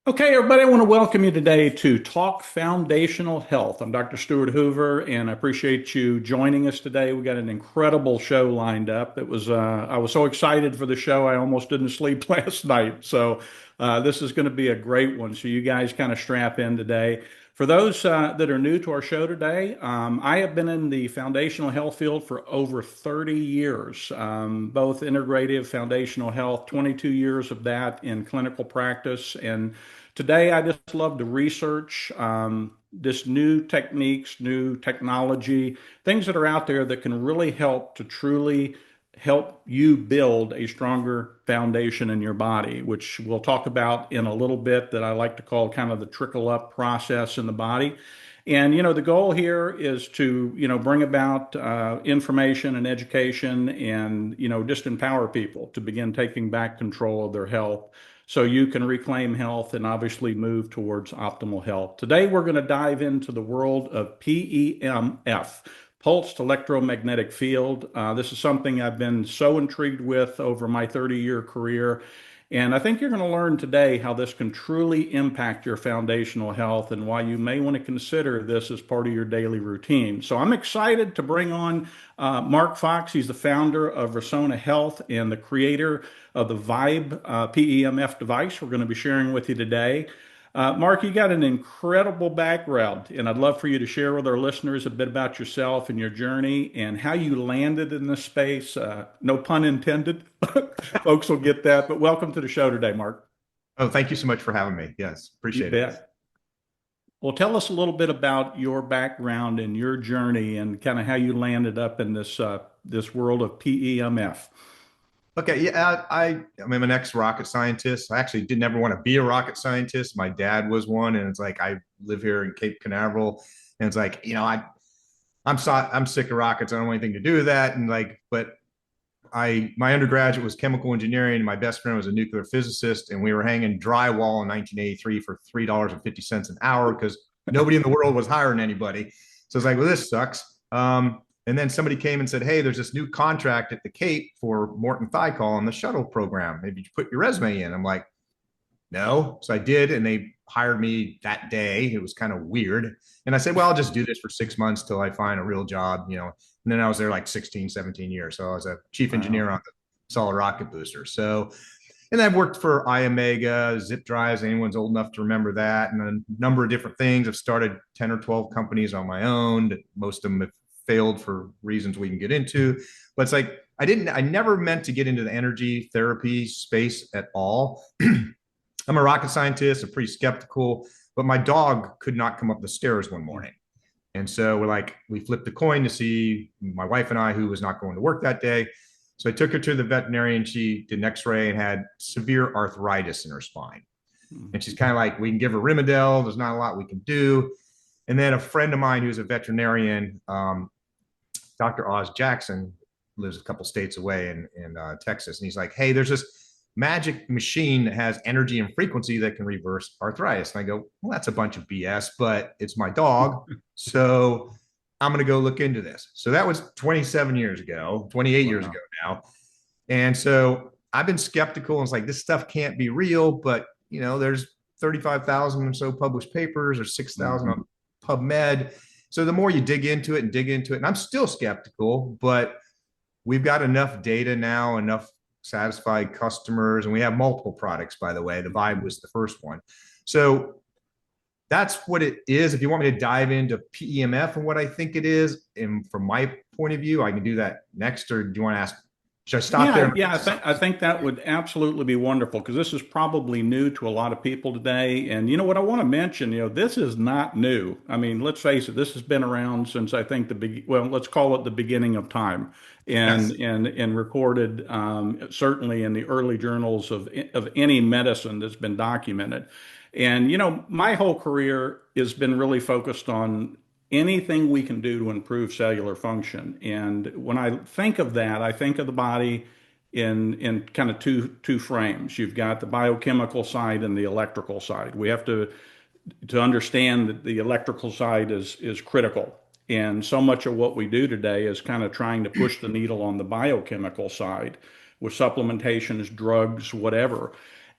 Okay, everybody, I want to welcome you today to Talk Foundational Health. I'm Dr. Stuart Hoover, and I appreciate you joining us today. We got an incredible show lined up. I was so excited for the show, I almost didn't sleep last night. This is going to be a great one. So you guys kind of strap in today. For those that are new to our show today, I have been in the foundational health field for over 30 years, both integrative foundational health, 22 years of that in clinical practice. And today, I just love to research this new techniques, new technology, things that are out there that can really help to truly help you build a stronger foundation in your body, which we'll talk about in a little bit, that I like to call kind of the trickle up process in the body. And, the goal here is to, bring about information and education and, just empower people to begin taking back control of their health so you can reclaim health and obviously move towards optimal health. Today, we're going to dive into the world of PEMF, pulsed electromagnetic field. This is something I've been so intrigued with over my 30-year career. And I think you're going to learn today how this can truly impact your foundational health and why you may want to consider this as part of your daily routine. So I'm excited to bring on Mark Fox. He's the founder of Resona Health and the creator of the Vibe PEMF device we're going to be sharing with you today. Mark, you got an incredible background, and I'd love for you to share with our listeners a bit about yourself and your journey and how you landed in this space. No pun intended. Folks will get that, but welcome to the show today, Mark. Oh, thank you so much for having me. Yes, You appreciate it. bet. Well, tell us a little bit about your background and your journey and kind of how you landed up in this world of PEMF. Okay, yeah, I'm an ex-rocket scientist. I actually didn't ever want to be a rocket scientist. My dad was one, and it's like I live here in Cape Canaveral, and it's like I'm sick of rockets. I don't want anything to do with that. And but my undergraduate was chemical engineering, and my best friend was a nuclear physicist, and we were hanging drywall in 1983 for $3.50 an hour because nobody in the world was hiring anybody. So it's like, well, this sucks. And then somebody came and said, hey, there's this new contract at the Cape for Morton Thiokol on the shuttle program. Maybe you put your resume in. I'm like, no. So I did, and they hired me that day. It was kind of weird. And I said, well, I'll just do this for 6 months till I find a real job. And then I was there like 16, 17 years. So I was a chief engineer Wow. on the solid rocket booster. So, and I've worked for iOmega, Zip Drives, anyone's old enough to remember that, and a number of different things. I've started 10 or 12 companies on my own. Most of them have failed for reasons we can get into. But it's like, I never meant to get into the energy therapy space at all. I'm a rocket scientist. I'm pretty skeptical, but my dog could not come up the stairs one morning. And so we flipped a coin to see, my wife and I, who was not going to work that day. So I took her to the veterinarian. She did an x-ray and had severe arthritis in her spine. And she's kind of like, we can give her Rimadyl. There's not a lot we can do. And then a friend of mine who's a veterinarian, Dr. Oz Jackson, lives a couple states away in Texas. And he's like, hey, there's this magic machine that has energy and frequency that can reverse arthritis. And I go, well, that's a bunch of BS, but it's my dog. So I'm going to go look into this. So that was 27 years ago, 28 years Wow. ago now. And so I've been skeptical. And it's like, this stuff can't be real, but there's 35,000 or so published papers or 6,000 Mhm. on PubMed. So the more you dig into it, and I'm still skeptical, but we've got enough data now, enough satisfied customers, and we have multiple products, by the way. The Vibe was the first one. So that's what it is. If you want me to dive into PEMF and what I think it is, and from my point of view, I can do that next, or do you want to ask? Should I stop Yeah, there? yeah, I think that would absolutely be wonderful because this is probably new to a lot of people today. And what I want to mention, this is not new. I mean, let's face it, this has been around since I think let's call it the beginning of time, and Yes. recorded certainly in the early journals of any medicine that's been documented. And my whole career has been really focused on anything we can do to improve cellular function. And when I think of that, I think of the body in kind of two frames. You've got the biochemical side and the electrical side. We have to understand that the electrical side is critical. And so much of what we do today is kind of trying to push the needle on the biochemical side with supplementations, drugs, whatever.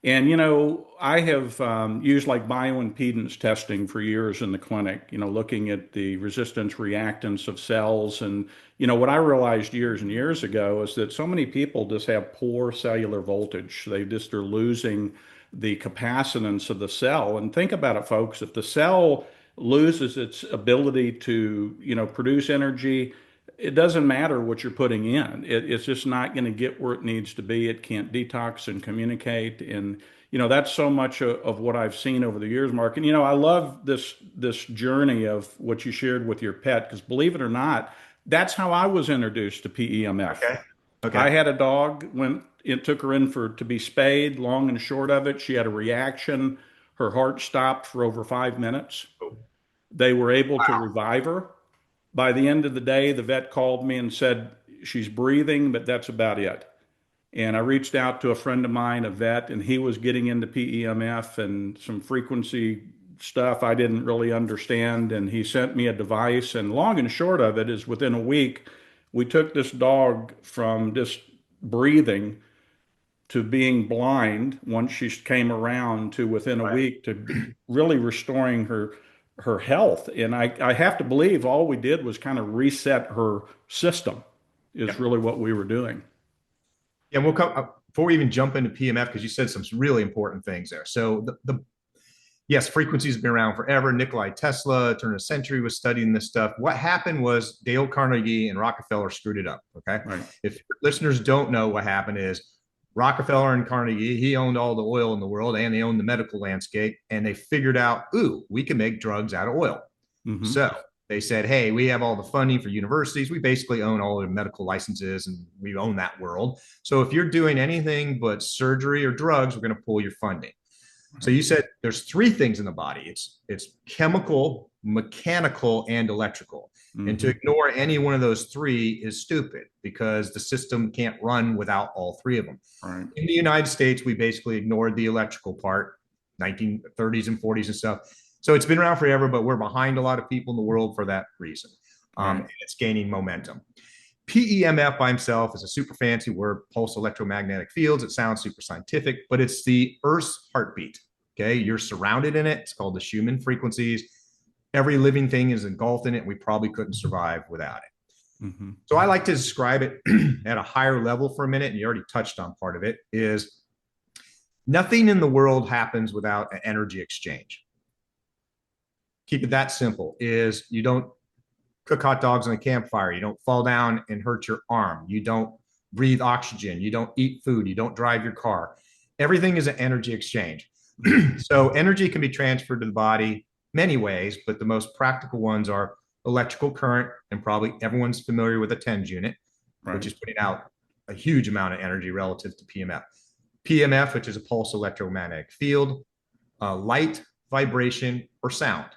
And, I have used like bioimpedance testing for years in the clinic, looking at the resistance reactance of cells. And, what I realized years and years ago is that so many people just have poor cellular voltage. They just are losing the capacitance of the cell. And think about it, folks, if the cell loses its ability to, produce energy, it doesn't matter what you're putting in. It's just not going to get where it needs to be. It can't detox and communicate. And, that's so much of what I've seen over the years, Mark. And, I love this journey of what you shared with your pet, because believe it or not, that's how I was introduced to PEMF. Okay. I Okay. had a dog when it took her in to be spayed. Long and short of it, she had a reaction. Her heart stopped for over 5 minutes. Oh, They were able to wow. revive her. By the end of the day, the vet called me and said she's breathing, but that's about it. And I reached out to a friend of mine, a vet, and he was getting into PEMF and some frequency stuff I didn't really understand. And he sent me a device. And long and short of it is within a week, we took this dog from just breathing to being blind once she came around to within a Right. week to really restoring her health. And I have to believe all we did was kind of reset her system Yeah. is really what we were doing. Yeah. We'll come before we even jump into PMF, because you said some really important things there. So yes, frequencies have been around forever. Nikolai Tesla, turn of the century, was studying this stuff. What happened was Dale Carnegie and Rockefeller screwed it up. Okay. Right. If listeners don't know, what happened is Rockefeller and Carnegie, he owned all the oil in the world and they owned the medical landscape. And they figured out, ooh, we can make drugs out of oil. Hmm. So they said, hey, we have all the funding for universities. We basically own all the medical licenses and we own that world. So if you're doing anything but surgery or drugs, we're going to pull your funding. So Right. you said there's three things in the body. It's chemical, mechanical, and electrical. And to Hmm. ignore any one of those three is stupid, because the system can't run without all three of them. Right. In the United States, we basically ignored the electrical part, 1930s and 40s and stuff. So it's been around forever, but we're behind a lot of people in the world for that reason. Right. And it's gaining momentum. PEMF by himself is a super fancy word, pulse electromagnetic fields. It sounds super scientific, but it's the Earth's heartbeat. Okay. You're surrounded in it. It's called the Schumann frequencies. Every living thing is engulfed in it. We probably couldn't survive without it. Hmm. So I like to describe it at a higher level for a minute, and you already touched on part of it, is nothing in the world happens without an energy exchange. Keep it that simple. Is you don't cook hot dogs on a campfire. You don't fall down and hurt your arm. You don't breathe oxygen. You don't eat food. You don't drive your car. Everything is an energy exchange. So energy can be transferred to the body many ways, but the most practical ones are electrical current, and probably everyone's familiar with a TENS unit, which Right. is putting out a huge amount of energy relative to PMF. PMF, which is a pulse electromagnetic field, light, vibration, or sound.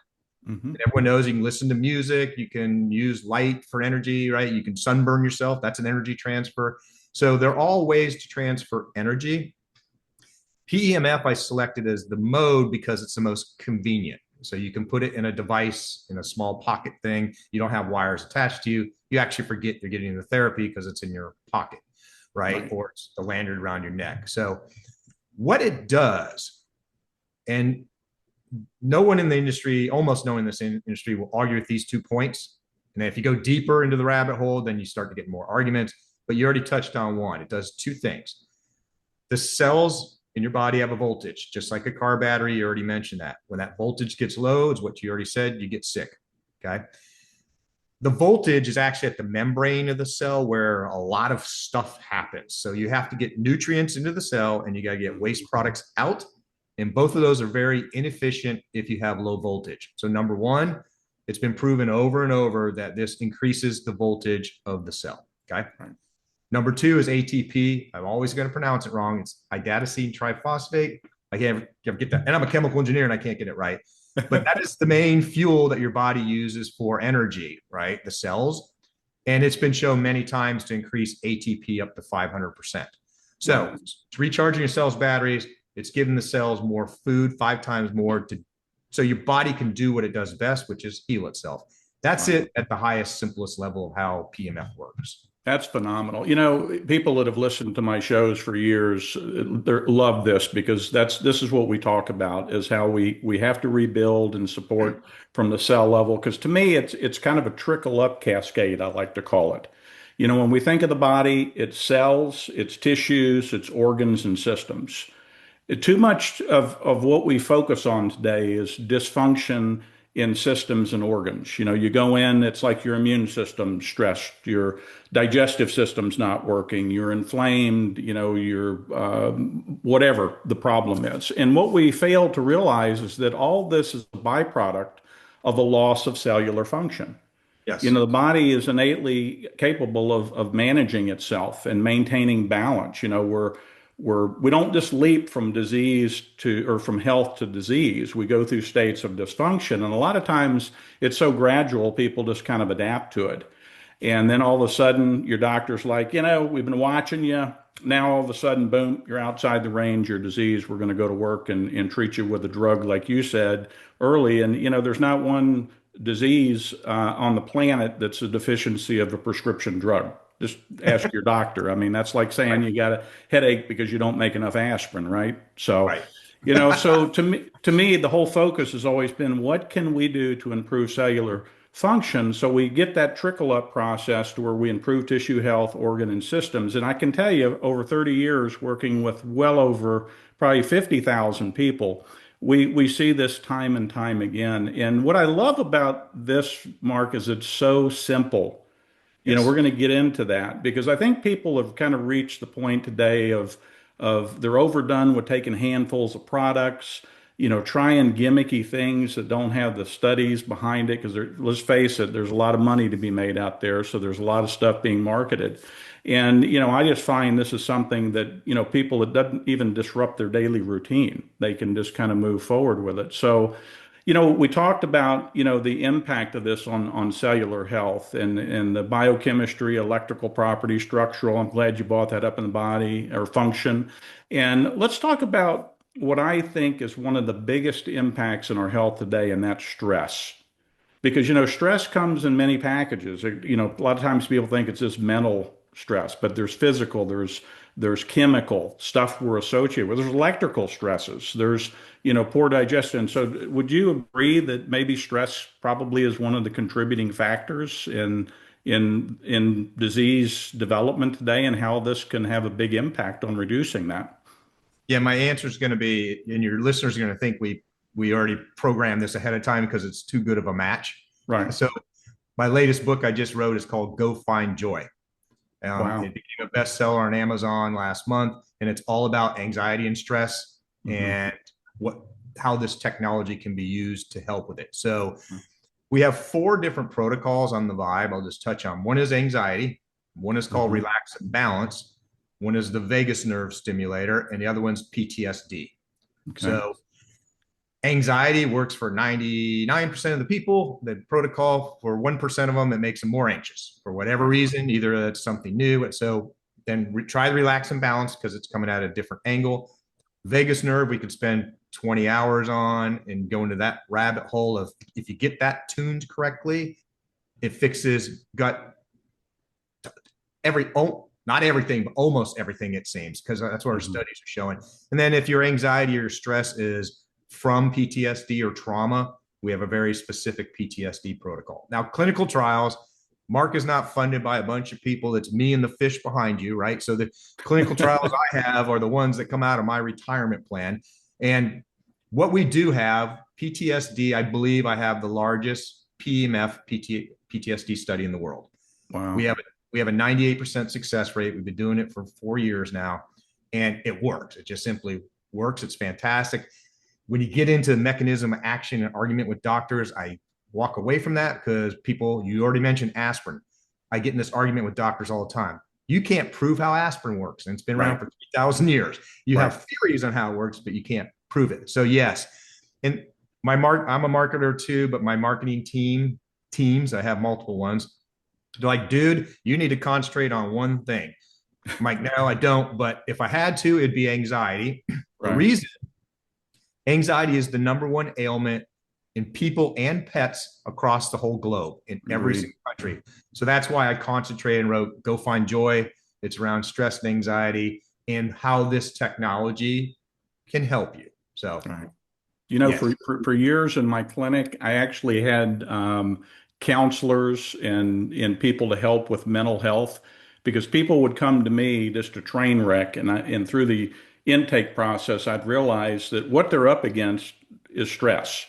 Hmm. And everyone knows you can listen to music, you can use light for energy, right? You can sunburn yourself. That's an energy transfer. So they're all ways to transfer energy. PEMF I selected as the mode because it's the most convenient. So you can put it in a device, in a small pocket thing. You don't have wires attached to you. You actually forget you're getting the therapy because it's in your pocket, right? Right. Or it's the lanyard around your neck. So what it does, and no one in the industry, almost no one in this industry, will argue with these 2 points. And if you go deeper into the rabbit hole, then you start to get more arguments. But you already touched on one. It does two things. The cells in your body have a voltage, just like a car battery. You already mentioned that. When that voltage gets low, it's what you already said, you get sick. Okay. The voltage is actually at the membrane of the cell where a lot of stuff happens. So you have to get nutrients into the cell and you got to get waste products out. And both of those are very inefficient if you have low voltage. So, number one, it's been proven over and over that this increases the voltage of the cell. Okay. Right. Number two is ATP. I'm always going to pronounce it wrong. It's idaticine triphosphate. I can't ever get that. And I'm a chemical engineer and I can't get it right. But that is the main fuel that your body uses for energy, right? The cells. And it's been shown many times to increase ATP up to 500%. So Right. it's recharging your cells' batteries. It's giving the cells more food, 5 times more, so your body can do what it does best, which is heal itself. That's Right. it at the highest, simplest level of how PMF works. That's phenomenal. You know, people that have listened to my shows for years love this because this is what we talk about is how we have to rebuild and support from the cell level. Because to me, it's kind of a trickle up cascade, I like to call it. You know, when we think of the body, it's cells, it's tissues, it's organs and systems. Too much of what we focus on today is dysfunction in systems and organs. You know, you go in, it's like your immune system's stressed, your digestive system's not working, you're inflamed, you know, you're whatever the problem is. And what we fail to realize is that all this is a byproduct of a loss of cellular function. You Yes. know, the body is innately capable of managing itself and maintaining balance. You know, we don't just leap from disease to or from health to disease. We go through states of dysfunction, and a lot of times it's so gradual, people just kind of adapt to it. And then all of a sudden, your doctor's like, you know, we've been watching you. Now all of a sudden, boom, you're outside the range, your disease. We're going to go to work and treat you with a drug, like you said early. And, you know, there's not one disease on the planet that's a deficiency of a prescription drug. Just ask your doctor. I mean, that's like saying Right. you got a headache because you don't make enough aspirin, right? So, Right. you know, so to me, the whole focus has always been what can we do to improve cellular function so we get that trickle up process to where we improve tissue health, organ, and systems. And I can tell you, over 30 years working with well over probably 50,000 people, we see this time and time again. And what I love about this, Mark, is it's so simple. You know, we're Yes. going to get into that because I think people have kind of reached the point today of they're overdone with taking handfuls of products, you know, trying gimmicky things that don't have the studies behind it because let's face it, there's a lot of money to be made out there, so there's a lot of stuff being marketed. And you know, I just find this is something that, you know, people that doesn't even disrupt their daily routine. They can just kind of move forward with it. So, you know, we talked about, you know, the impact of this on cellular health and the biochemistry, electrical properties, structural. I'm glad you brought that up in the body or function. And let's talk about what I think is one of the biggest impacts in our health today, and that's stress. Because, you know, stress comes in many packages. You know, a lot of times people think it's just mental stress, but there's physical, there's chemical stuff we're associated with. There's electrical stresses. There's, you know, poor digestion. So would you agree that maybe stress probably is one of the contributing factors in disease development today and how this can have a big impact on reducing that? Yeah, my answer is going to be, and your listeners are going to think we already programmed this ahead of time because it's too good of a match. Right. So my latest book I just wrote is called Go Find Joy. Wow. It became a bestseller on Amazon last month, and it's all about anxiety and stress Hmm. and what how this technology can be used to help with it. So we have four different protocols on the Vibe. I'll just touch on. One is anxiety. One is called Hmm. relax and balance. One is the vagus nerve stimulator, and the other one's PTSD. Okay. So anxiety works for 99% of the people. The protocol for 1% of them, it makes them more anxious for whatever reason. Either it's something new. So then try the relax and balance because it's coming at a different angle. Vagus nerve, we could spend 20 hours on and go into that rabbit hole of if you get that tuned correctly, it fixes gut every not everything, but almost everything, it seems, because that's what our Hmm. studies are showing. And then if your anxiety or stress is from PTSD or trauma, we have a very specific PTSD protocol. Now, clinical trials, Mark is not funded by a bunch of people. It's me and the fish behind you, right? So the clinical trials I have are the ones that come out of my retirement plan. And what we do have, PTSD, I believe I have the largest PEMF PTSD study in the world. We Wow. have we have a 98% success rate. We've been doing it for 4 years now, and it works. It just simply works. It's fantastic. When you get into the mechanism of action and argument with doctors, I walk away from that because people, you already mentioned aspirin. I get in this argument with doctors all the time. You can't prove how aspirin works, and it's been around Right. for 3,000 years. You Right. have theories on how it works, but you can't prove it. So yes, and I'm a marketer too, but my marketing teams, I have multiple ones. They're like, dude, you need to concentrate on one thing. I'm like, no, I don't. But if I had to, it'd be anxiety. The Right. reason anxiety is the number one ailment in people and pets across the whole globe in every Agreed. single country. So that's why I concentrated and wrote Go Find Joy. It's around stress and anxiety and how this technology can help you. So, Right. You know, yes. for years in my clinic, I actually had counselors and people to help with mental health because people would come to me just a train wreck, and through the intake process, I'd realize that what they're up against is stress.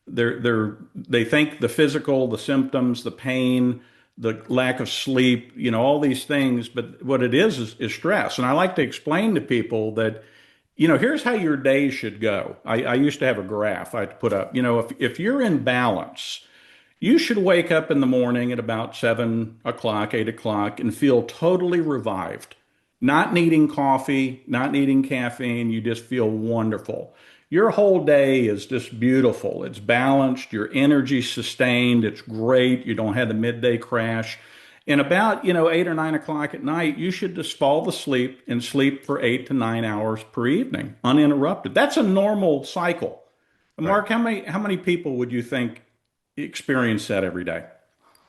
They think the physical, the symptoms, the pain, the lack of sleep, all these things, but what it is stress. And I like to explain to people that here's how your day should go. I used to have a graph I'd put up. If you're in balance, you should wake up in the morning at about 7 o'clock, 8 o'clock, and feel totally revived. Not needing coffee, not needing caffeine. You just feel wonderful. Your whole day is just beautiful. It's balanced. Your energy's sustained. It's great. You don't have the midday crash. And about, 8 or 9 o'clock at night, you should just fall asleep and sleep for 8 to 9 hours per evening, uninterrupted. That's a normal cycle. Right. Mark, how many people would you think experience that every day?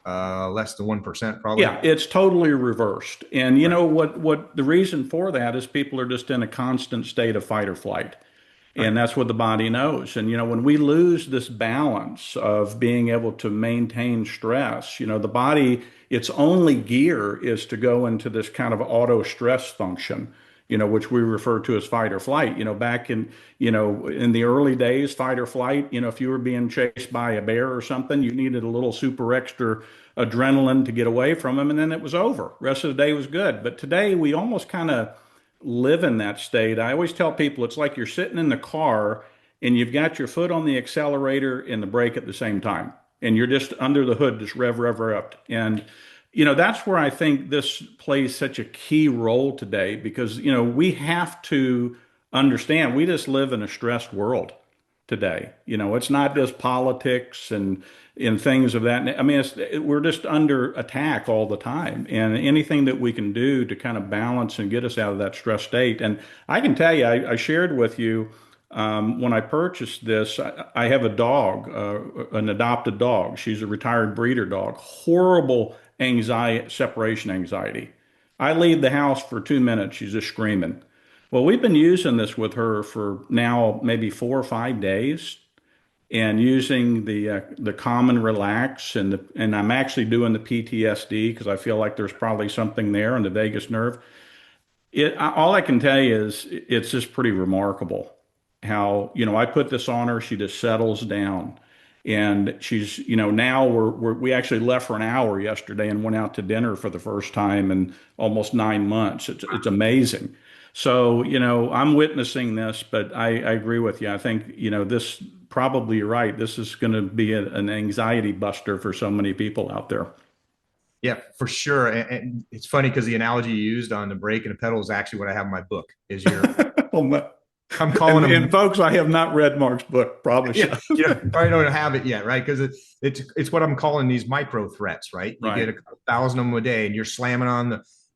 Less than 1% probably. Yeah, it's totally reversed. And you Right. know what the reason for that is people are just in a constant state of fight or flight. Right. And that's what the body knows. And when we lose this balance of being able to maintain stress, the body, its only gear is to go into this kind of auto stress function, which we refer to as fight or flight. Back in the early days, fight or flight, if you were being chased by a bear or something, you needed a little super extra adrenaline to get away from him, and then it was over. Rest of the day was good. But today we almost kind of live in that state. I always tell people it's like you're sitting in the car and you've got your foot on the accelerator and the brake at the same time. And you're just under the hood, just rev up. And, that's where I think this plays such a key role today because, we have to understand we just live in a stressed world today. It's not just politics and things of that. I mean, we're just under attack all the time, and anything that we can do to kind of balance and get us out of that stress state. And I can tell you, I shared with you when I purchased this. I have a dog, an adopted dog. She's a retired breeder dog. Horrible anxiety, separation anxiety. I leave the house for 2 minutes, she's just screaming. Well, we've been using this with her for now maybe 4 or 5 days, and using the common relax and I'm actually doing the PTSD because I feel like there's probably something there in the vagus nerve. All I can tell you is it's just pretty remarkable how I put this on her, she just settles down, and she's now we actually left for an hour yesterday and went out to dinner for the first time in almost 9 months. It's amazing. So, I'm witnessing this, but I agree with you. I think, this probably you're right. This is going to be an anxiety buster for so many people out there. Yeah, for sure. And it's funny because the analogy you used on the brake and the pedal is actually what I have in my book is your, Well, I'm calling and them. folks, I have not read Mark's book. Probably Yeah, should. probably don't have it yet, right? Because it's what I'm calling these micro threats, right? You get Right. a couple thousand of them a day, and you're slamming on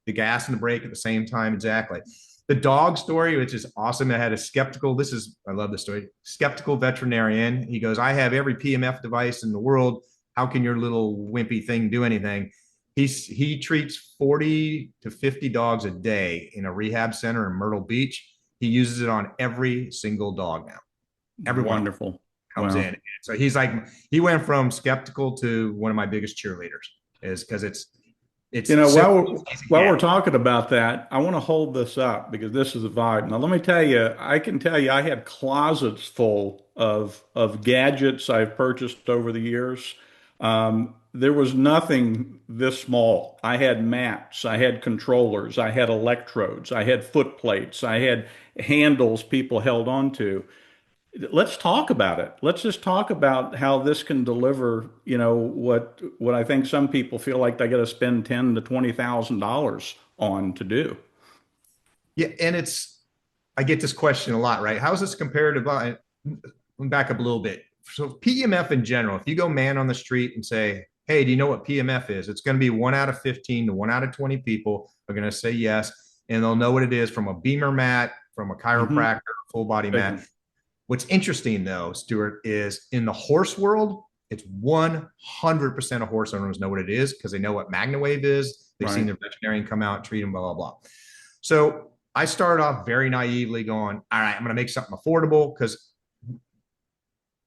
the gas and the brake at the same time. Exactly. The dog story, which is awesome. I had a skeptical. I love this story. Skeptical veterinarian. He goes, I have every PMF device in the world. How can your little wimpy thing do anything? He treats 40 to 50 dogs a day in a rehab center in Myrtle Beach. He uses it on every single dog now. Everyone Wonderful. comes Wow. in. So he went from skeptical to one of my biggest cheerleaders is because it's While simple we're, as it while gets. we're talking about that, I want to hold this up because this is a vibe. Now, let me tell you, I can tell you, I had closets full of gadgets I've purchased over the years. There was nothing this small. I had mats, I had controllers, I had electrodes, I had foot plates, I had handles people held onto. Let's talk about it. Let's just talk about how this can deliver, what I think some people feel like they got to spend $10,000 to $20,000 on to do. Yeah, and I get this question a lot, right? How is this comparative? Let me back up a little bit. So PEMF in general, if you go man on the street and say, "Hey, do you know what PEMF is?" It's going to be 1 out of 15 to 1 out of 20 people are going to say yes, and they'll know what it is from a beamer mat, from a Hmm. chiropractor, full body Big mat. one. What's interesting though, Stuart, is in the horse world, it's 100% of horse owners know what it is because they know what MagnaWave is. They've seen Right. their veterinarian come out, treat them, blah, blah, blah. So I started off very naively going, all right, I'm going to make something affordable because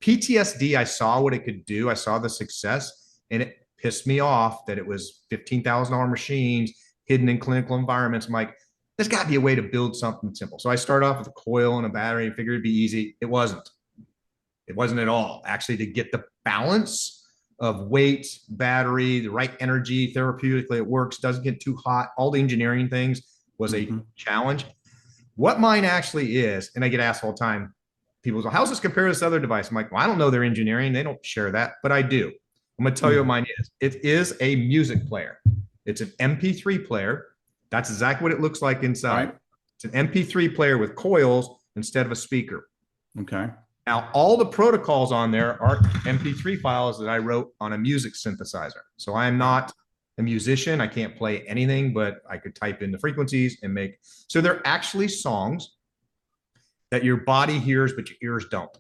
PTSD, I saw what it could do. I saw the success, and it pissed me off that it was $15,000 machines hidden in clinical environments. I'm like, there's got to be a way to build something simple. So I started off with a coil and a battery and figured it'd be easy. It wasn't. It wasn't at all. Actually, to get the balance of weight, battery, the right energy, therapeutically, it works, doesn't get too hot. All the engineering things was a challenge. What mine actually is, and I get asked all the time, people go, how's this compare to this other device? I'm like, well, I don't know their engineering. They don't share that, but I do. I'm going to tell you what mine is. It is a music player. It's an MP3 player. That's exactly what it looks like inside. Right. It's an MP3 player with coils instead of a speaker. Okay. Now, all the protocols on there are MP3 files that I wrote on a music synthesizer. So I'm not a musician. I can't play anything, but I could type in the frequencies and make. So they're actually songs that your body hears, but your ears don't.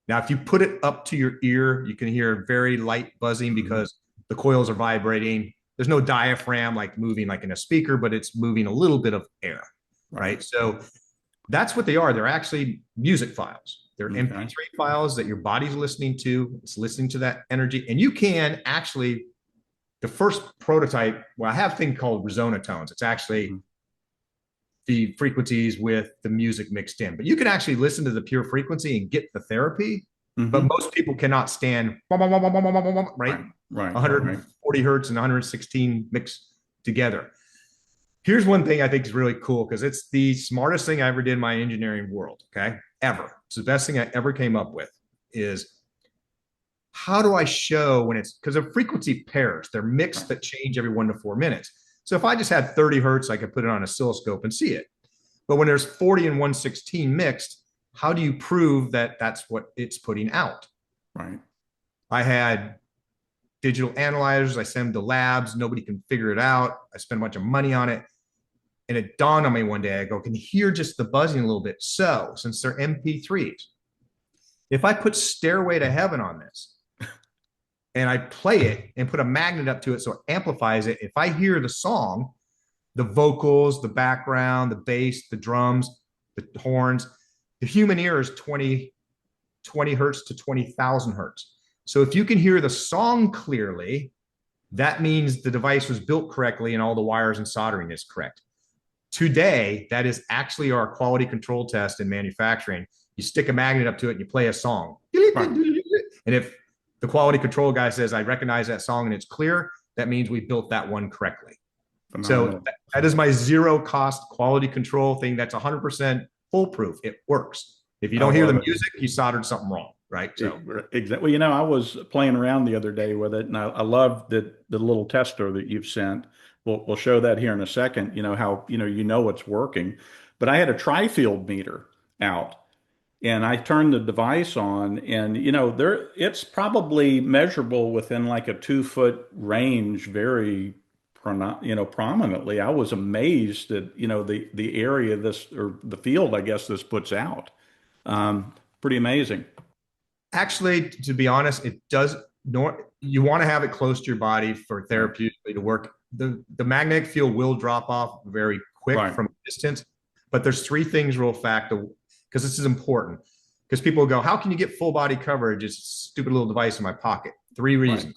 Now, if you put it up to your ear, you can hear very light buzzing because the coils are vibrating. There's no diaphragm like moving like in a speaker, but it's moving a little bit of air, right? So that's what they are. They're actually music files. They're MP3 files that your body's listening to. It's listening to that energy. And you can actually, the first prototype, well, I have a thing called resonatones. It's actually the frequencies with the music mixed in. But you can actually listen to the pure frequency and get the therapy. But most people cannot stand right? 140 hertz and 116 mixed together. Here's one thing I think is really cool because it's the smartest thing I ever did in my engineering world, okay? Ever. It's the best thing I ever came up with is how do I show when it's, because of frequency pairs, they're mixed that change every 1 to 4 minutes. So if I just had 30 hertz, I could put it on an oscilloscope and see it. But when there's 40 and 116 mixed, how do you prove that that's what it's putting out? Right. I had digital analyzers. I send them to labs. Nobody can figure it out. I spent a bunch of money on it. And it dawned on me one day, I go, can you hear just the buzzing a little bit? So since they're MP3s, if I put Stairway to Heaven on this and I play it and put a magnet up to it so it amplifies it, if I hear the song, the vocals, the background, the bass, the drums, the horns, the human ear is 20 hertz to 20,000 hertz. So if you can hear the song clearly, that means the device was built correctly and all the wires and soldering is correct. Today, that is actually our quality control test in manufacturing. You stick a magnet up to it and you play a song. Right. And if the quality control guy says, I recognize that song and it's clear, that means we built that one correctly. Phenomenal. So that is my zero cost quality control thing. That's 100% foolproof. It works. If you don't hear the music, you soldered something wrong, right? So exactly. Well, I was playing around the other day with it, and I love the little tester that you've sent. We'll show that here in a second. How it's working. But I had a tri-field meter out, and I turned the device on, and it's probably measurable within like a 2 foot range, very prominently. I was amazed at the area this, or the field, I guess, this puts out. Pretty amazing. Actually, to be honest, it does. You want to have it close to your body for therapeutically to work. The magnetic field will drop off very quick from distance, but there's 3 things real fact, because this is important. Because people go, how can you get full body coverage? It's a stupid little device in my pocket. 3 reasons.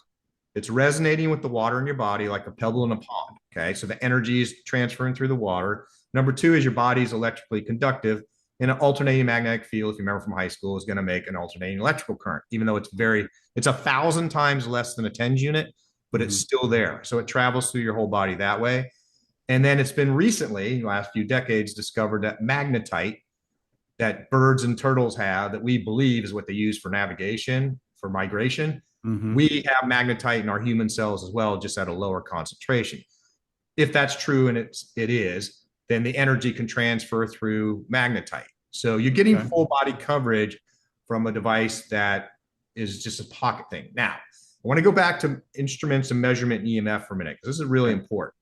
It's resonating with the water in your body like a pebble in a pond. Okay, so the energy is transferring through the water. Number 2 is your body's electrically conductive. And an alternating magnetic field, if you remember from high school, is going to make an alternating electrical current, even though it's 1,000 times less than a TENS unit, but it's still there. So it travels through your whole body that way. And then it's been recently, the last few decades, discovered that magnetite that birds and turtles have, that we believe is what they use for navigation, for migration. We have magnetite in our human cells as well, just at a lower concentration. If that's true, and it is, then the energy can transfer through magnetite. So you're getting full body coverage from a device that is just a pocket thing. Now, I want to go back to instruments and measurement and EMF for a minute, because this is really important.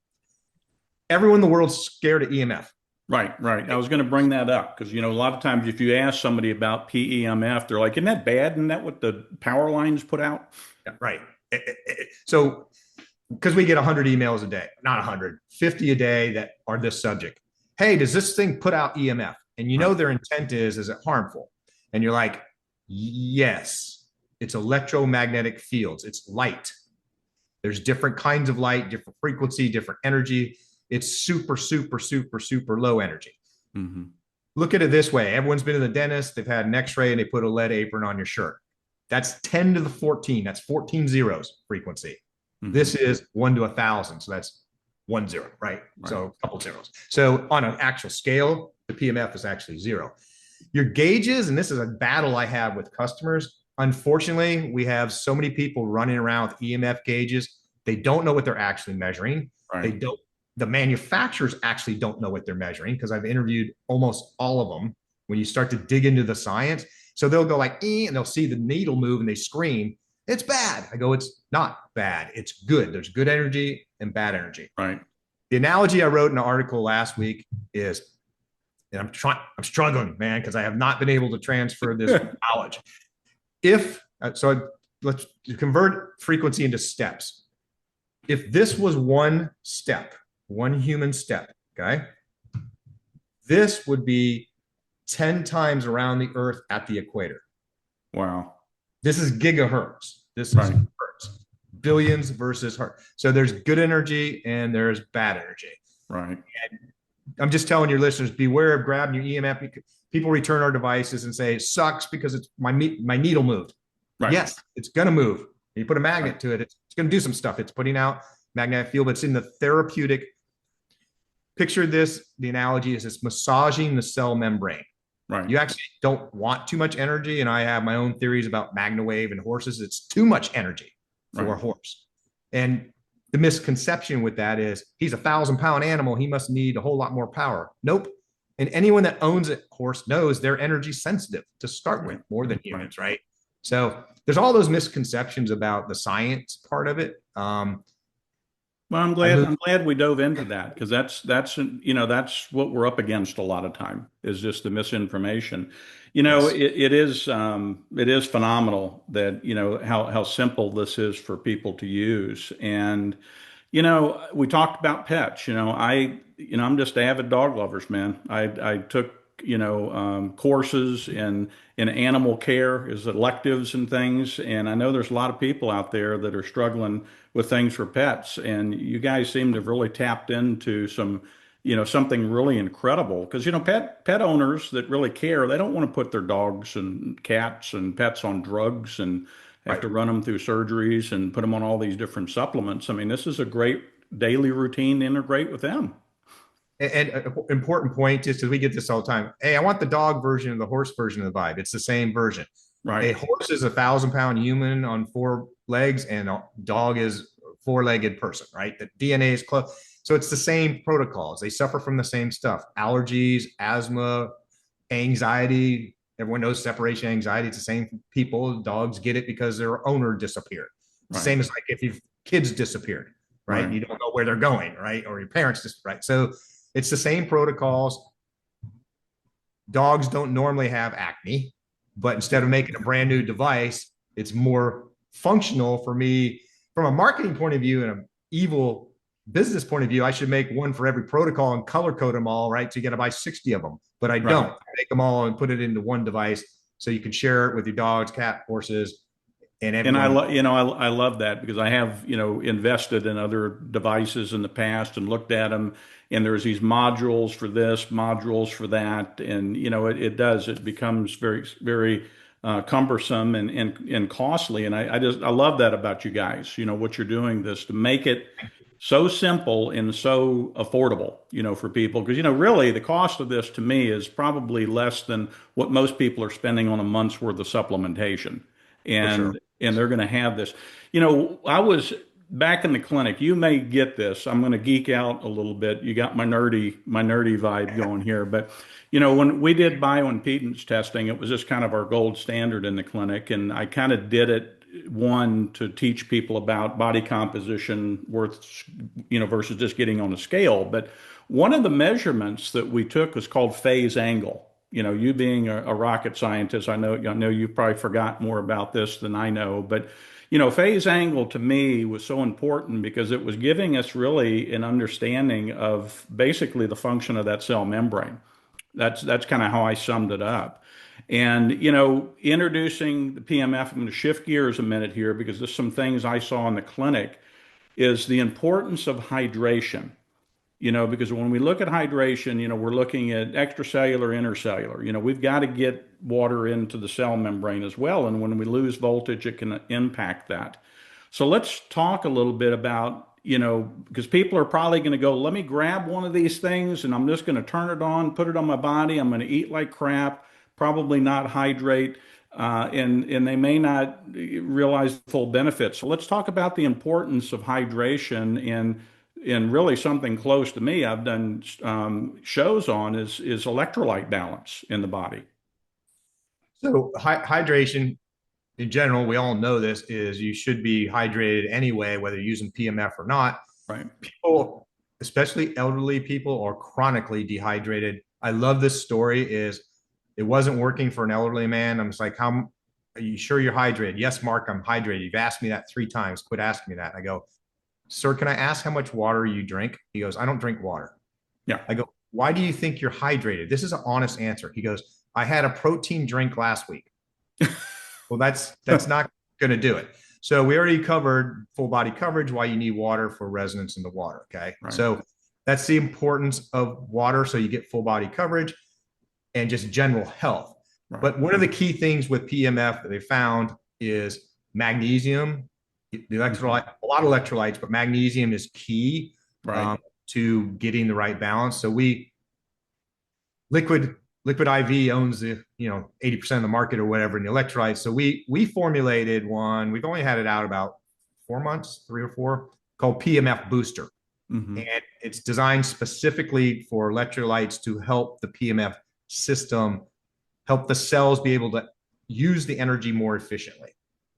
Everyone in the world's scared of EMF. Right, right. I was going to bring that up because, a lot of times if you ask somebody about PEMF, they're like, isn't that bad? Isn't that what the power lines put out? Yeah, right. So, because we get 100 emails a day, not 100, 50 a day that are this subject. Hey, does this thing put out EMF? And Right, their intent is it harmful? And you're like, yes, it's electromagnetic fields, it's light. There's different kinds of light, different frequency, different energy. It's super, super, super, super low energy. hmm, Look at it this way. Everyone's been to the dentist, they've had an x-ray and they put a lead apron on your shirt. That's 10 to the 14. That's 14 zeros frequency. hmm, This is 1 to 1,000. So that's 1 0, right? right, So a couple zeros. So on an actual scale, the PMF is actually 0. Your gauges, and this is a battle I have with customers. Unfortunately, we have so many people running around with EMF gauges. They don't know what they're actually measuring. They right, don't, the manufacturers actually don't know what they're measuring because I've interviewed almost all of them. When you start to dig into the science, so they'll go like, and they'll see the needle move and they scream, it's bad. I go, it's not bad. It's good. There's good energy and bad energy. right. The analogy I wrote in an article last week is, and I'm struggling, man, because I have not been able to transfer this knowledge. Let's convert frequency into steps. If this was one step, one human step, okay, this would be 10 times around the earth at the equator. Wow. This is gigahertz. This is Right, hertz. Billions versus hertz. So there's good energy and there's bad energy. right, I'm just telling your listeners, beware of grabbing your EMF. People return our devices and say it sucks because it's my needle moved. right, Yes, it's going to move. You put a magnet right, to it, it's going to do some stuff. It's putting out magnetic field, but it's in the therapeutic. Picture this, the analogy is it's massaging the cell membrane. right, You actually don't want too much energy. And I have my own theories about MagnaWave and horses. It's too much energy for right. a horse. And the misconception with that is he's 1,000-pound animal. He must need a whole lot more power. Nope. And anyone that owns a horse knows they're energy sensitive to start with, more than Right. humans, right? So there's all those misconceptions about the science part of it. Well, I'm I glad moved. I'm glad we dove into that because that's what we're up against a lot of time is just the misinformation. Yes. It is phenomenal that how simple this is for people to use. And we talked about pets. I'm just avid dog lovers, man. I took courses in animal care as electives and things, and I know there's a lot of people out there that are struggling with things for pets, and you guys seem to have really tapped into something really incredible because pet owners that really care, they don't want to put their dogs and cats and pets on drugs and have Right. to run them through surgeries and put them on all these different supplements. I mean, this is a great daily routine to integrate with them. And an important point is because we get this all the time. Hey, I want the dog version of the horse version of the vibe. It's the same version. Right, A horse is 1,000-pound human on 4 legs, and a dog is a four-legged person, right? The DNA is close. So it's the same protocols. They suffer from the same stuff: allergies, asthma, anxiety. Everyone knows separation anxiety. It's the same people. Dogs get it because their owner disappeared. right, Same as like if your kids disappeared, right? right, You don't know where they're going, right? Or your parents just right. So it's the same protocols. Dogs don't normally have acne, but instead of making a brand new device, it's more functional for me from a marketing point of view and an evil business point of view. I should make one for every protocol and color code them all, right? So you got to buy 60 of them, but I right. don't. I make them all and put it into one device so you can share it with your dogs, cat, horses, and And I, everyone. lo- you know, I love that because I have, invested in other devices in the past and looked at them, and there's these modules for this, modules for that, and it becomes very, very cumbersome and costly. And I love that about you guys. What you're doing this to make it so simple and so affordable, for people. Because really, the cost of this to me is probably less than what most people are spending on a month's worth of supplementation, For sure. and they're going to have this. I was back in the clinic. You may get this. I'm going to geek out a little bit. You got my nerdy vibe going here. But when we did bioimpedance testing, it was just kind of our gold standard in the clinic, and I kind of did it one to teach people about body composition worth, versus just getting on a scale. But one of the measurements that we took was called phase angle. You being a rocket scientist, I know you've probably forgot more about this than I know, but phase angle to me was so important because it was giving us really an understanding of basically the function of that cell membrane. That's kind of how I summed it up. And introducing the PMF, I'm going to shift gears a minute here because there's some things I saw in the clinic is the importance of hydration. Because when we look at hydration, we're looking at extracellular, intercellular. We've got to get water into the cell membrane as well. And when we lose voltage, it can impact that. So let's talk a little bit about, because people are probably going to go, let me grab one of these things and I'm just going to turn it on, put it on my body. I'm going to eat like crap, probably not hydrate, and they may not realize the full benefits. So let's talk about the importance of hydration and really something close to me I've done shows on is electrolyte balance in the body. So hydration in general, we all know this is you should be hydrated anyway, whether you're using PMF or not. Right. People, especially elderly people, are chronically dehydrated. I love this story. Is it wasn't working for an elderly man. I'm just like, how are you sure you're hydrated? Yes, Mark, I'm hydrated. You've asked me that 3 times. Quit asking me that. And I go, sir, can I ask how much water you drink? He goes, I don't drink water. Yeah. I go, why do you think you're hydrated? This is an honest answer. He goes, I had a protein drink last week. Well, that's not going to do it. So we already covered full body coverage, why you need water for resonance in the water. Okay. Right. So that's the importance of water. So you get full body coverage and just general health. Right. But one of the key things with PMF that they found is magnesium, the electrolyte, a lot of electrolytes, but magnesium is key, right, to getting the right balance. So liquid IV owns the 80% of the market or whatever in the electrolytes. So we formulated one. We've only had it out about 4 months, 3 or 4, called PMF Booster, and it's designed specifically for electrolytes to help the PMF system, help the cells be able to use the energy more efficiently.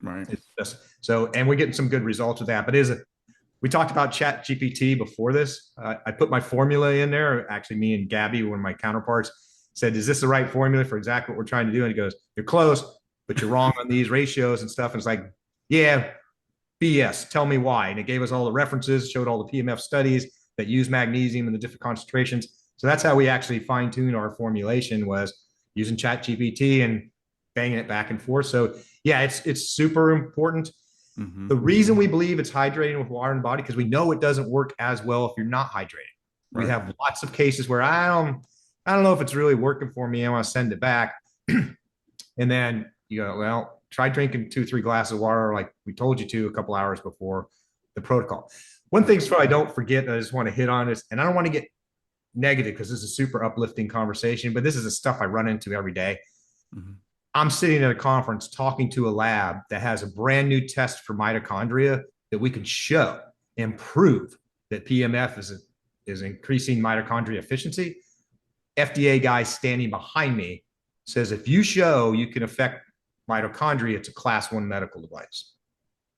Right. It's just, so, and we're getting some good results with that. But we talked about Chat GPT before this. I put my formula in there. Actually, me and Gabby, one of my counterparts, said, is this the right formula for exactly what we're trying to do? And he goes, you're close, but you're wrong on these ratios and stuff. And it's like, yeah, BS, tell me why. And it gave us all the references, showed all the PMF studies that use magnesium in the different concentrations. So that's how we actually fine-tune our formulation, was using Chat GPT and banging it back and forth. So yeah, it's super important. The reason we believe it's hydrating with water in the body, because we know it doesn't work as well if you're not hydrating. Right. We have lots of cases where I don't know if it's really working for me. I want to send it back. And then you go, well, try drinking 2-3 glasses of water like we told you to a couple hours before the protocol. One thing so I don't forget that I just want to hit on is, and I don't want to get negative because this is a super uplifting conversation, but this is the stuff I run into every day. I'm sitting at a conference talking to a lab that has a brand new test for mitochondria that we can show and prove that PMF is increasing mitochondria efficiency. FDA guy standing behind me says, if you show you can affect mitochondria, it's a class 1 medical device.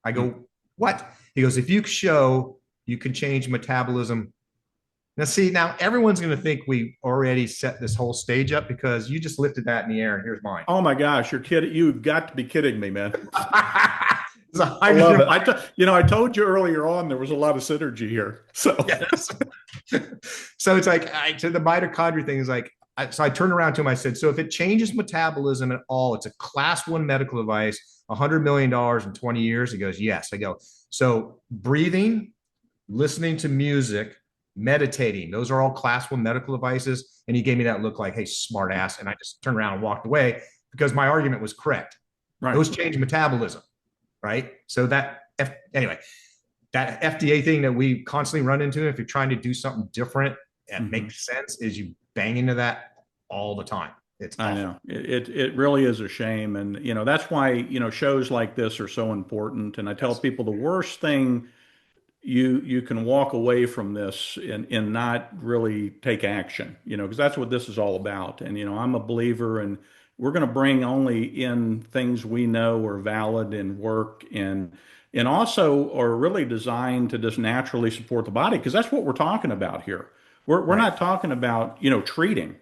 I go, what? He goes, if you show you can change metabolism. Now, see, now everyone's going to think we already set this whole stage up because you just lifted that in the air and here's mine. Oh my gosh, you're kidding. You've got to be kidding me, man. I love it. I told you earlier on there was a lot of synergy here. So, yes. So it's like, to the mitochondria thing is like, so I turned around to him. I said, so if it changes metabolism at all, it's a class 1 medical device, $100 million in 20 years. He goes, yes. I go, so breathing, listening to music, meditating, those are all class 1 medical devices. And he gave me that look like, hey, smart ass. And I just turned around and walked away because my argument was correct. Right. Those change metabolism. Right. So anyway, that FDA thing that we constantly run into, if you're trying to do something different and makes sense, is you bang into that all the time. It's awful. I know it really is a shame. And, that's why, shows like this are so important. And I tell people the worst thing you can walk away from this and not really take action, because that's what this is all about. And, I'm a believer in we're going to bring only in things we know are valid and work and also are really designed to just naturally support the body because that's what we're talking about here. We're Right. not talking about, treating.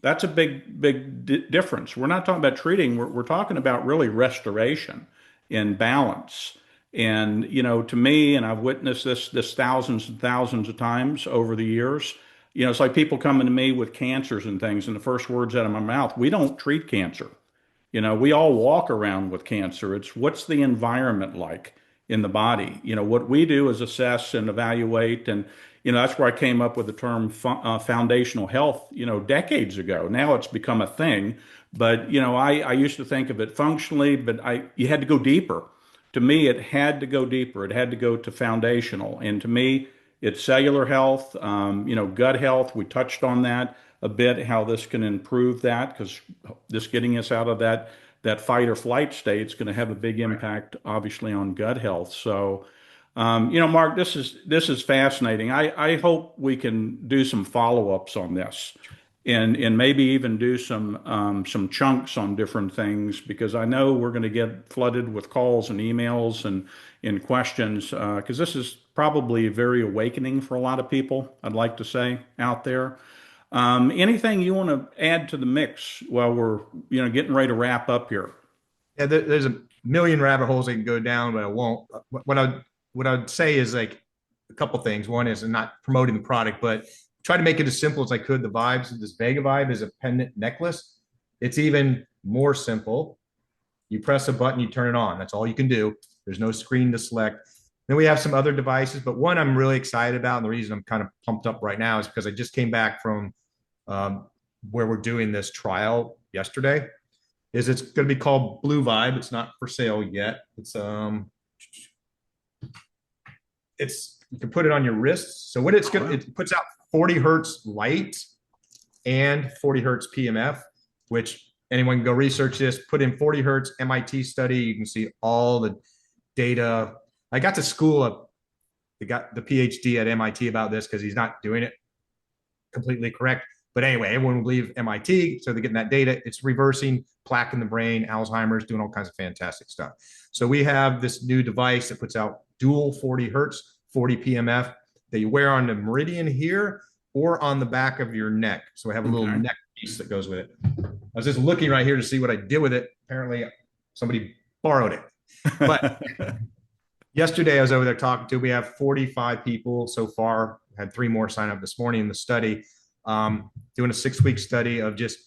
That's a big difference. We're not talking about treating. We're talking about really restoration and balance. And, to me, and I've witnessed this thousands and thousands of times over the years, it's like people coming to me with cancers and things, and the first words out of my mouth, we don't treat cancer. We all walk around with cancer. It's what's the environment like in the body? What we do is assess and evaluate. And, that's where I came up with the term foundational health, decades ago. Now it's become a thing. But, I used to think of it functionally, but you had to go deeper. To me, it had to go deeper. It had to go to foundational. And to me, it's cellular health, gut health. We touched on that a bit, how this can improve that because this getting us out of that fight or flight state is going to have a big impact, obviously, on gut health. So, Mark, this is fascinating. I hope we can do some follow-ups on this, and maybe even do some chunks on different things because I know we're going to get flooded with calls and emails and questions because this is probably very awakening for a lot of people. I'd like to say out there. Anything you want to add to the mix while we're getting ready to wrap up here? Yeah, there's a million rabbit holes I can go down, but I won't. What I'd say is like a couple things. One is I'm not promoting the product, but try to make it as simple as I could. The vibes, this Vega Vibe is a pendant necklace. It's even more simple. You press a button, you turn it on. That's all you can do. There's no screen to select. Then we have some other devices, but one I'm really excited about, and the reason I'm kind of pumped up right now is because I just came back from where we're doing this trial yesterday. Is it's going to be called Blue Vibe. It's not for sale yet. It's you can put it on your wrists. So what it's going, it puts out 40 hertz light and 40 hertz PEMF, which anyone can go research this. Put in 40 hertz MIT study. You can see all the data. I got to school up. They got the PhD at MIT about this because he's not doing it completely correct. But anyway, everyone will believe MIT. So they're getting that data. It's reversing plaque in the brain, Alzheimer's, doing all kinds of fantastic stuff. So we have this new device that puts out dual 40 hertz, 40 PMF that you wear on the meridian here or on the back of your neck. So we have a little neck piece that goes with it. I was just looking right here to see what I did with it. Apparently somebody borrowed it. But yesterday I was over there talking to, we have 45 people so far. Had 3 more sign up this morning in the study. Doing a 6-week study of just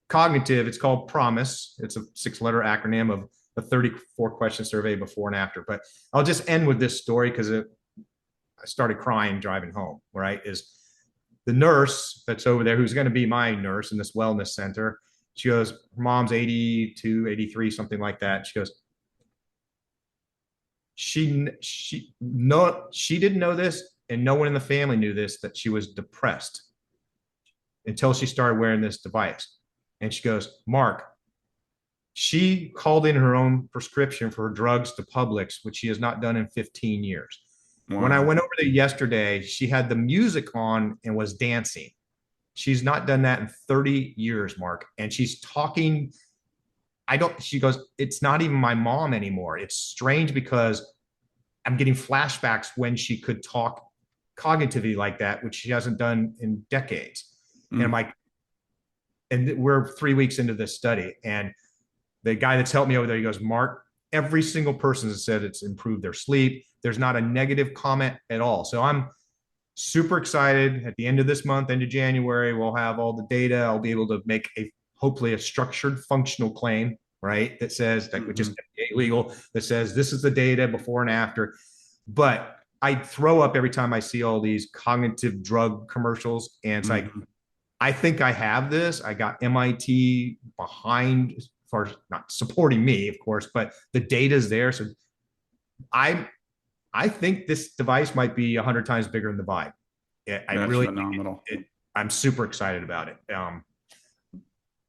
cognitive. It's called PROMISE. It's a 6-letter acronym of a 34-question survey before and after. But I'll just end with this story because I started crying driving home, right? Is the nurse that's over there, who's going to be my nurse in this wellness center. She goes, her mom's 82, 83, something like that. She goes, she didn't know this, and no one in the family knew this, that she was depressed until she started wearing this device. And she goes, Mark, she called in her own prescription for her drugs to Publix, which she has not done in 15 years. Wow. When I went over there yesterday, she had the music on and was dancing. She's not done that in 30 years, Mark. And she's talking. She goes, it's not even my mom anymore. It's strange because I'm getting flashbacks when she could talk cognitively like that, which she hasn't done in decades. And I'm like, and we're 3 weeks into this study. And the guy that's helped me over there, he goes, Mark, every single person has said it's improved their sleep. There's not a negative comment at all. So I'm super excited. At the end of this month, end of January, we'll have all the data. I'll be able to make hopefully a structured functional claim, right? That says, which is legal, that says this is the data before and after. But I throw up every time I see all these cognitive drug commercials. And it's like, I think I have this. I got MIT behind, as far as not supporting me, of course, but the data is there. So I think this device might be 100 times bigger than the Vibe. I really phenomenal. I'm super excited about it.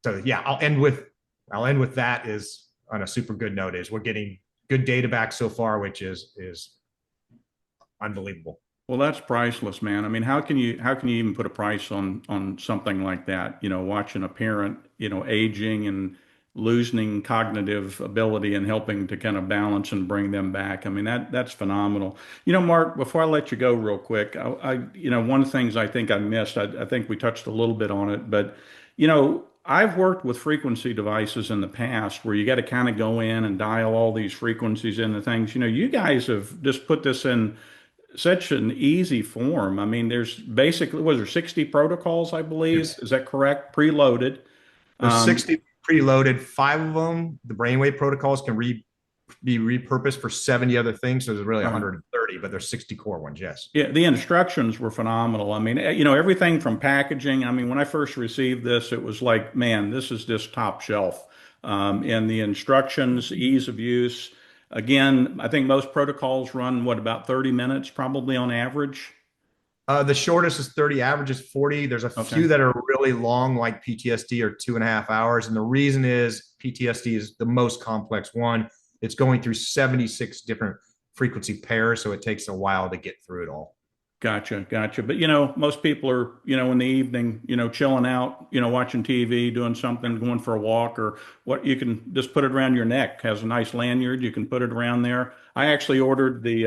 So yeah, I'll end with that is on a super good note. Is we're getting good data back so far, which is unbelievable. Well, that's priceless, man. I mean, how can you even put a price on something like that? Watching a parent, aging and losing cognitive ability and helping to kind of balance and bring them back. I mean, that's phenomenal. Mark, before I let you go real quick, one of the things I think I missed, I think we touched a little bit on it, but I've worked with frequency devices in the past where you got to kind of go in and dial all these frequencies into things. You guys have just put this in such an easy form. I mean, there's basically, was there 60 protocols, I believe? Yes. Is that correct? Preloaded. There's Um, 60 preloaded. Five of them, the brainwave protocols can be repurposed for 70 other things. So there's really right. 130, but there's 60 core ones. Yes. Yeah, the instructions were phenomenal. I mean, everything from packaging. I mean, when I first received this, it was like, man, this is just top shelf. And the instructions, ease of use. Again, I think most protocols run, what, about 30 minutes, probably on average? The shortest is 30, average is 40. There's a Okay. few that are really long, like PTSD, or 2.5 hours. And the reason is PTSD is the most complex one. It's going through 76 different frequency pairs, so it takes a while to get through it all. Gotcha, gotcha. But most people are, in the evening, chilling out, watching TV, doing something, going for a walk, or what you can just put it around your neck. Has a nice lanyard. You can put it around there. I actually ordered the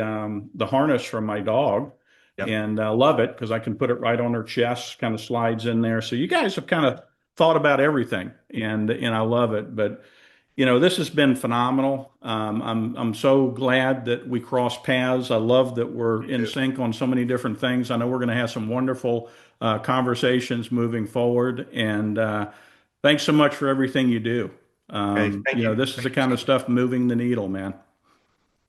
harness from my dog Yep. and love it because I can put it right on her chest, kind of slides in there. So you guys have kind of thought about everything and I love it. But this has been phenomenal. I'm so glad that we crossed paths. I love that we're Me in too. sync on so many different things. I know we're going to have some wonderful conversations moving forward. And thanks so much for everything you do. Okay. Thank you. This is the Thank you kind so of much. stuff moving the needle, man.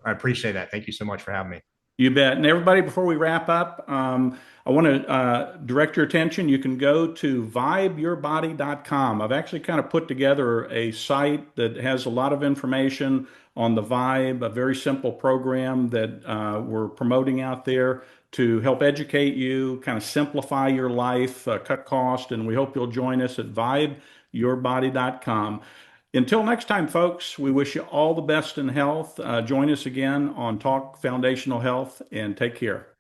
I appreciate that. Thank you so much for having me. You bet. And everybody, before we wrap up, I want to direct your attention. You can go to vibeyourbody.com. I've actually kind of put together a site that has a lot of information on the Vibe, a very simple program that we're promoting out there to help educate you, kind of simplify your life, cut cost, and we hope you'll join us at vibeyourbody.com. Until next time, folks, we wish you all the best in health. Join us again on Talk Foundational Health and take care.